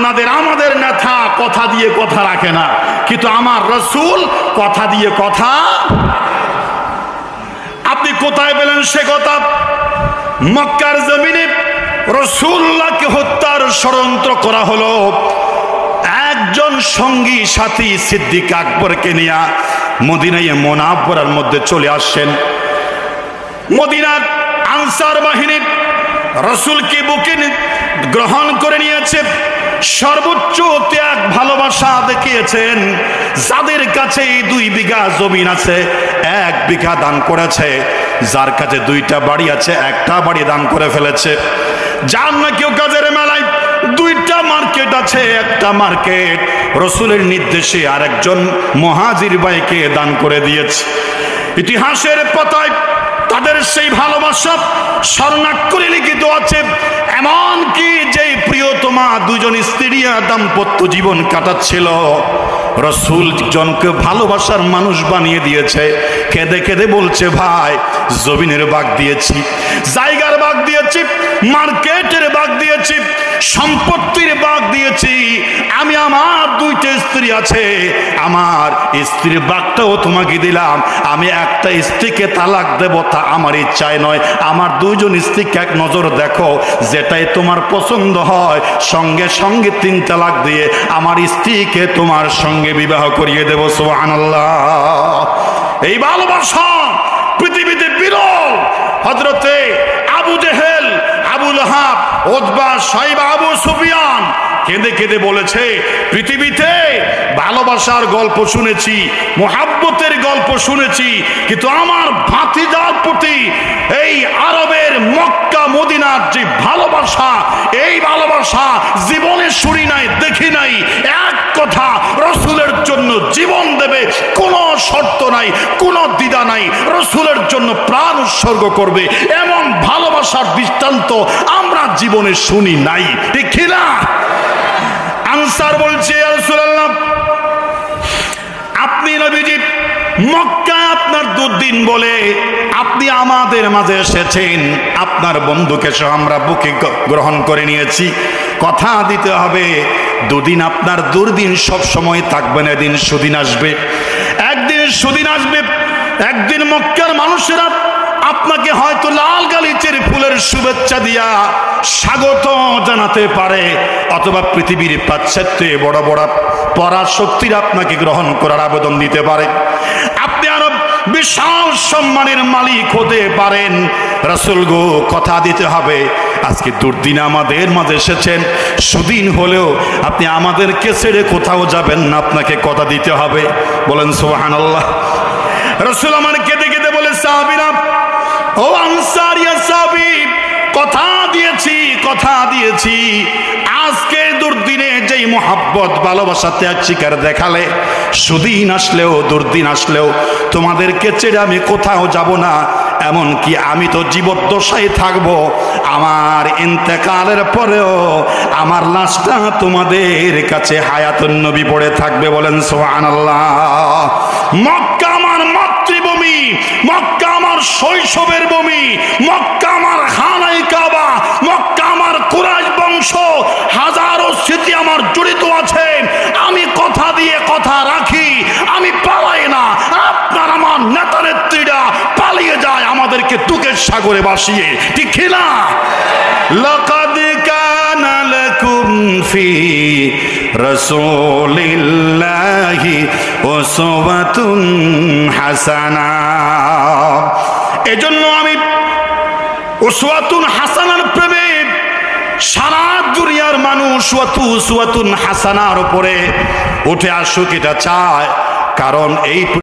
আপনাদের আমাদের নেতা কথা দিয়ে কথা রাখে না, কিন্তু আমার রাসূল কথা দিয়ে কথা। আপনি কোথায় পেলেন সে কথা? মক্কার জমিনে রাসূলুল্লাহকে হত্যার ষড়যন্ত্র করা হলো। একজন সঙ্গী সাথী সিদ্দিক আকবরকে নিয়ে মদিনায়ে মুনাওয়ারার মধ্যে চলে আসেন। মদিনার আনসার বাহিনী রাসূলকে বুকে গ্রহণ করে নিয়েছে, সর্বোচ্চ ত্যাগ ভালোবাসা দেখিয়েছেন। যাদের কাছে 2 বিঘা জমিন আছে 1 বিঘা দান করেছে, যার কাছে 2টা বাড়ি আছে 1টা বাড়ি দান করে ফেলেছে, যার না কেউ কাজের মেলায় 2টা মার্কেট আছে 1টা মার্কেট রাসূলের নির্দেশে আরেকজন মুহাজির ভাইকে দান করে দিয়েছে। ইতিহাসের পাতায় তাদের সেই ভালোবাসা স্বর্ণাক্ষরে লিখিত আছে। এমনকি যে প্রিয়তমা 2জন স্ত্রী দাম্পত্য জীবন কাটাচ্ছিল, রাসূল জনকে ভালোবাসার মানুষ বানিয়ে দিয়েছে। কেঁদে কেঁদে বলছে, ভাই জমিনের ভাগ দিয়েছি, জায়গার ভাগ দিয়েছি, মার্কেটের ভাগ দিয়েছি, সম্পত্তির ভাগ দিয়েছি। আমি আমার 2টা স্ত্রী আছে, আমার স্ত্রীর ভাগটাও তোমাকে দিলাম। আমি একটা স্ত্রীকে তালাক দেব তা আমার ইচ্ছায় নয়। আমার 2জন স্ত্রীকে এক নজর দেখো, যেটাই তোমার পছন্দ হয় সঙ্গে সঙ্গে 3 তালাক দিয়ে আমার স্ত্রীকে তোমার সঙ্গে বিবাহ করিয়ে দেব। সুবহানাল্লাহ। এই ভালোবাসা পৃথিবীতে বিরল। হযরতে আবু জেহেল, আবু লাহাব, উতবা, সাইবা, আবু সুফিয়ান কেঁদে কেঁদে বলেছে, পৃথিবীতে ভালোবাসার গল্প শুনেছি, মোহাব্বতের গল্প শুনেছি, কিন্তু আমার ভাতিজার প্রতি এই আরবের মক্কা মদিনার যে ভালোবাসা, এই ভালোবাসা জীবনে শুনি নাই, দেখি নাই। এক কথা, রাসূলের জন্য জীবন দেবে, কোনো শর্ত নাই, কোনো দ্বিধা নাই, রাসূলের জন্য প্রাণ উৎসর্গ করবে, এমন ভালোবাসার দৃষ্টান্ত আমরা জীবনে শুনি নাই, ঠিক না? আনসার বলছে, ইয়া রাসূলুল্লাহ, আপনি নবীজি মক্কায় আপনার দুর্দিন বলে আপনি আমাদের মাঝে এসেছেন, আপনার বন্ধুকে সহ আমরা বুকে গ্রহণ করে নিয়েছি। কথা দিতে হবে, 2 দিন আপনার দুর্দিন সব সময় থাকবে না, এদিন সুদিন আসবে, একদিন সুদিন আসবে। একদিন মক্কার মানুষেরা আপনাকে হয়তো লাল গালিচের ফুলের শুভেচ্ছা দিয়া স্বাগত জানাতে পারে, অথবা পৃথিবীর পাশ্চাত্যে বড় বড় পরাশক্তিরা আপনাকে গ্রহণ করার আবেদন দিতে পারে। আপনি আরো বিশাল সম্মানের মালিক হতে পারেন। রাসূল গো, কথা দিতে হবে, আজকে দুর্দিন আমাদের মাঝে এসেছেন, সুদিন হলেও আপনি আমাদেরকে ছেড়ে কোথাও যাবেন না, আপনাকে কথা দিতে হবে। বলেন সুবহানাল্লাহ। রাসূল আমার কেঁদে কেঁদে বলে, সাহাবীরা, ও আনসার, ইয়া সাহাবী, কথা দিয়েছি, কথা দিয়েছি। আজকে দুর্দিনে যেই মোহাব্বত ভালোবাসা ত্যাগ স্বীকার দেখালে, সুদিন আসলেও দুর্দিন আসলেও তোমাদেরকে ছেড়ে আমি কোথাও যাব না। এমনকি আমি তো জীবদ্দশায় থাকবো, আমার ইন্তেকালের পরেও আমার লাশটা তোমাদের কাছে হায়াতুন নবী পড়ে থাকবে। বলেন সুবহানাল্লাহ। মক্কা আমার মাতৃভূমি, মক্কা আমার শৈশবের ভূমি, মক্কা আমার খানায়ে কাবা, মক্কা আমার কুরাইশ বংশ, হাজারো স্মৃতি আমার জড়িত আছে। আমি কথা দিয়ে কথা রাখি, আমি পালাই না। আপনার আমার নেতা নেত্রীরা পালিয়ে যায় আমাদেরকে দুঃখের সাগরে ভাসিয়ে, ঠিক না? লাকাদ কানা লাকুম ফি রাসূলিল্লাহি উসওয়াতুন হাসানাহ। এজন্য আমি উসওয়াতুন হাসানার প্রেমে সারা দুনিয়ার মানুষ উসওয়াতুন হাসানার উপরে উঠে আসুক, এটা চায়। কারণ এই